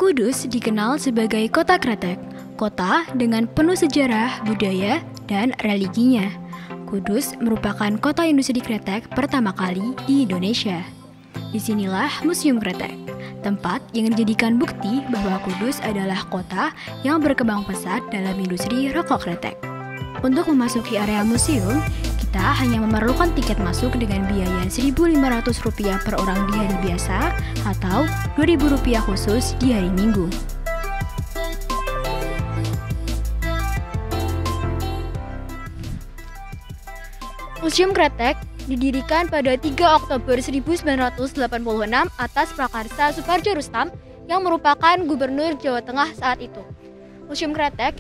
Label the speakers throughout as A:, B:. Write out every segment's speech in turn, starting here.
A: Kudus dikenal sebagai kota kretek, kota dengan penuh sejarah, budaya, dan religinya. Kudus merupakan kota industri kretek pertama kali di Indonesia. Disinilah Museum Kretek, tempat yang dijadikan bukti bahwa Kudus adalah kota yang berkembang pesat dalam industri rokok kretek. Untuk memasuki area museum, kita hanya memerlukan tiket masuk dengan biaya Rp1.500 per orang di hari biasa atau Rp2.000 khusus di hari Minggu. Museum Kretek didirikan pada 3 Oktober 1986 atas prakarsa Soepardjo Roestam yang merupakan Gubernur Jawa Tengah saat itu. Museum Kretek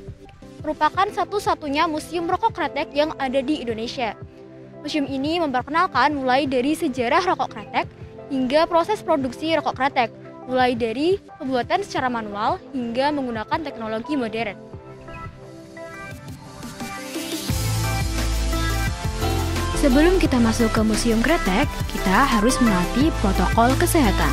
A: merupakan satu-satunya museum rokok kretek yang ada di Indonesia. Museum ini memperkenalkan mulai dari sejarah rokok kretek hingga proses produksi rokok kretek, mulai dari pembuatan secara manual hingga menggunakan teknologi modern. Sebelum kita masuk ke Museum Kretek, kita harus menaati protokol kesehatan.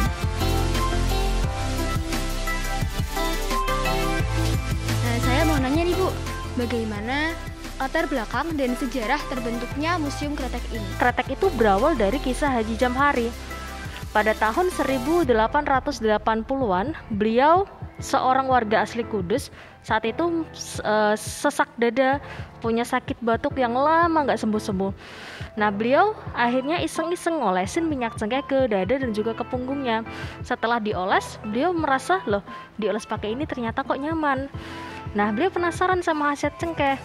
A: Nah, saya mau nanya nih Bu, bagaimana latar belakang dan sejarah terbentuknya Museum Kretek ini?
B: Kretek itu berawal dari kisah Haji Jamhari. Pada tahun 1880-an, beliau seorang warga asli Kudus, saat itu sesak dada, punya sakit batuk yang lama nggak sembuh-sembuh. Nah, beliau akhirnya iseng-iseng olesin minyak cengkeh ke dada dan juga ke punggungnya. Setelah dioles, beliau merasa, loh, dioles pakai ini ternyata kok nyaman. Nah, beliau penasaran sama khasiat cengkeh.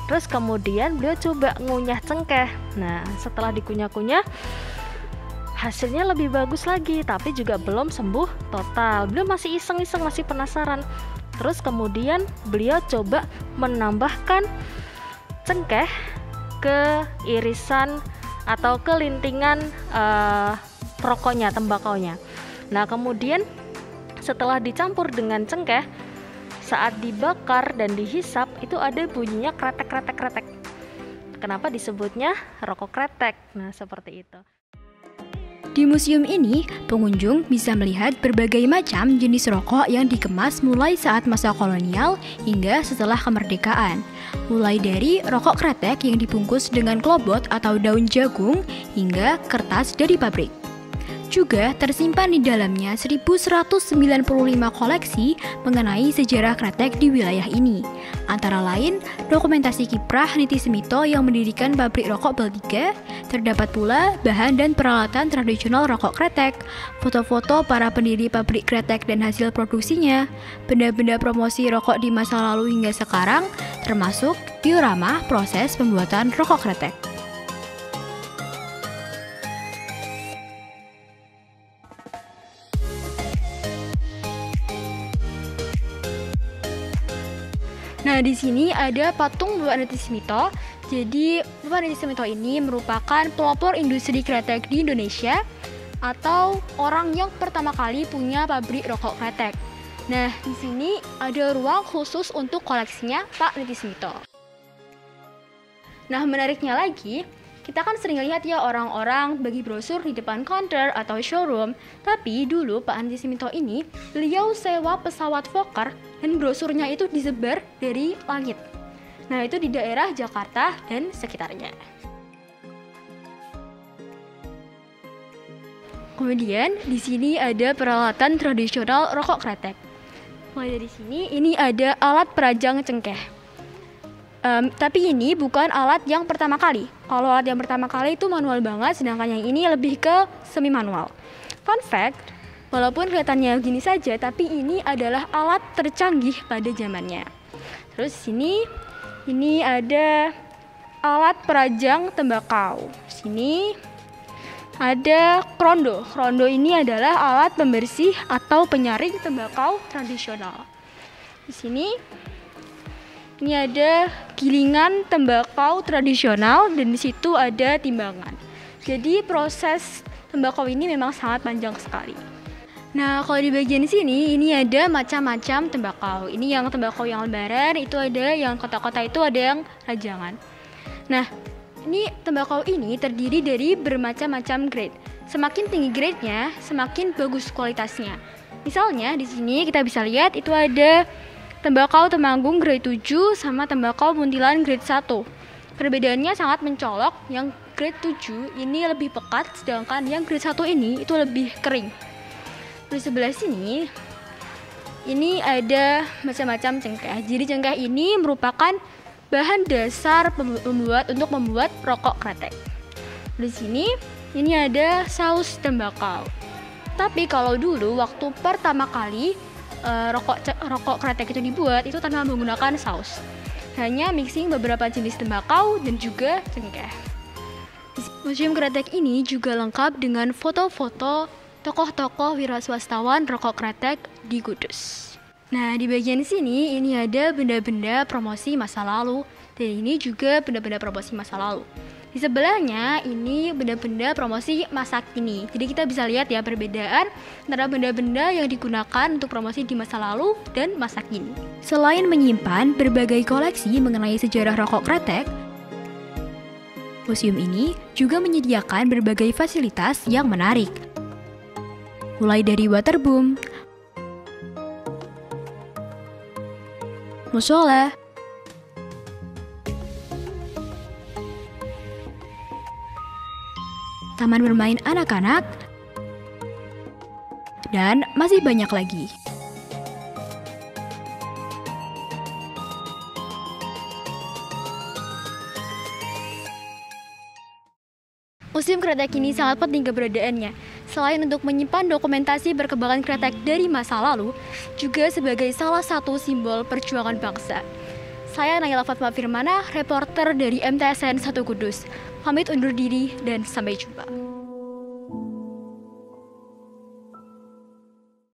B: Terus kemudian beliau coba ngunyah cengkeh. Nah, setelah dikunyah-kunyah, hasilnya lebih bagus lagi, tapi juga belum sembuh total. Beliau masih iseng-iseng, masih penasaran. Terus kemudian beliau coba menambahkan cengkeh ke irisan atau ke lintingan rokoknya, tembakaunya. Nah, kemudian setelah dicampur dengan cengkeh, saat dibakar dan dihisap itu ada bunyinya kretek-kretek-kretek. Kenapa disebutnya rokok kretek? Nah, seperti itu.
A: Di museum ini, pengunjung bisa melihat berbagai macam jenis rokok yang dikemas mulai saat masa kolonial hingga setelah kemerdekaan. Mulai dari rokok kretek yang dibungkus dengan klobot atau daun jagung hingga kertas dari pabrik. Juga tersimpan di dalamnya 1195 koleksi mengenai sejarah kretek di wilayah ini. Antara lain, dokumentasi kiprah Niti Semito yang mendirikan pabrik rokok Bal 3, terdapat pula bahan dan peralatan tradisional rokok kretek, foto-foto para pendiri pabrik kretek dan hasil produksinya, benda-benda promosi rokok di masa lalu hingga sekarang, termasuk diorama proses pembuatan rokok kretek. Nah, di sini ada patung Bapak Niti Semito. Jadi, Bapak Niti Semito ini merupakan pelopor industri kretek di Indonesia atau orang yang pertama kali punya pabrik rokok kretek. Nah, di sini ada ruang khusus untuk koleksinya Pak Niti Semito. Nah, menariknya lagi, kita kan sering lihat ya orang-orang bagi brosur di depan counter atau showroom. Tapi dulu Pak Niti Semito ini, beliau sewa pesawat Fokker dan brosurnya itu disebar dari langit. Nah, itu di daerah Jakarta dan sekitarnya. Kemudian di sini ada peralatan tradisional rokok kretek. Mulai dari sini, ini ada alat perajang cengkeh. Tapi ini bukan alat yang pertama kali. Kalau alat yang pertama kali itu manual banget, sedangkan yang ini lebih ke semi manual. Fun fact, walaupun kelihatannya gini saja, tapi ini adalah alat tercanggih pada zamannya. Terus ini ada alat perajang tembakau. Sini ada krondo. Krondo ini adalah alat pembersih atau penyaring tembakau tradisional. Di sini ini ada gilingan tembakau tradisional dan di situ ada timbangan. Jadi proses tembakau ini memang sangat panjang sekali. Nah, kalau di bagian sini ini ada macam-macam tembakau. Ini yang tembakau yang lebaran, itu ada yang kotak-kotak, itu ada yang rajangan. Nah, ini tembakau ini terdiri dari bermacam-macam grade. Semakin tinggi grade-nya, semakin bagus kualitasnya. Misalnya di sini kita bisa lihat itu ada tembakau Temanggung grade 7 sama tembakau Muntilan grade 1. Perbedaannya sangat mencolok, yang grade 7 ini lebih pekat, sedangkan yang grade 1 ini itu lebih kering. Di sebelah sini, ini ada macam-macam cengkeh. Jadi cengkeh ini merupakan bahan dasar untuk membuat rokok kretek. Di sini, ini ada saus tembakau. Tapi kalau dulu waktu pertama kali rokok kretek itu dibuat, itu tanpa menggunakan saus. Hanya mixing beberapa jenis tembakau dan juga cengkeh. Museum kretek ini juga lengkap dengan foto-foto tokoh-tokoh wiraswastawan rokok kretek di Kudus. Nah, di bagian sini ini ada benda-benda promosi masa lalu, dan ini juga benda-benda promosi masa lalu. Di sebelahnya ini benda-benda promosi masa kini. Jadi kita bisa lihat ya perbedaan antara benda-benda yang digunakan untuk promosi di masa lalu dan masa kini. Selain menyimpan berbagai koleksi mengenai sejarah rokok kretek, museum ini juga menyediakan berbagai fasilitas yang menarik. Mulai dari waterboom, musola, taman bermain anak-anak, dan masih banyak lagi. Museum kretek ini sangat penting keberadaannya. Selain untuk menyimpan dokumentasi perkembangan kretek dari masa lalu, juga sebagai salah satu simbol perjuangan bangsa. Saya Naila Fatma Firmana, reporter dari MTSN 1 Kudus. Pamit undur diri dan sampai jumpa.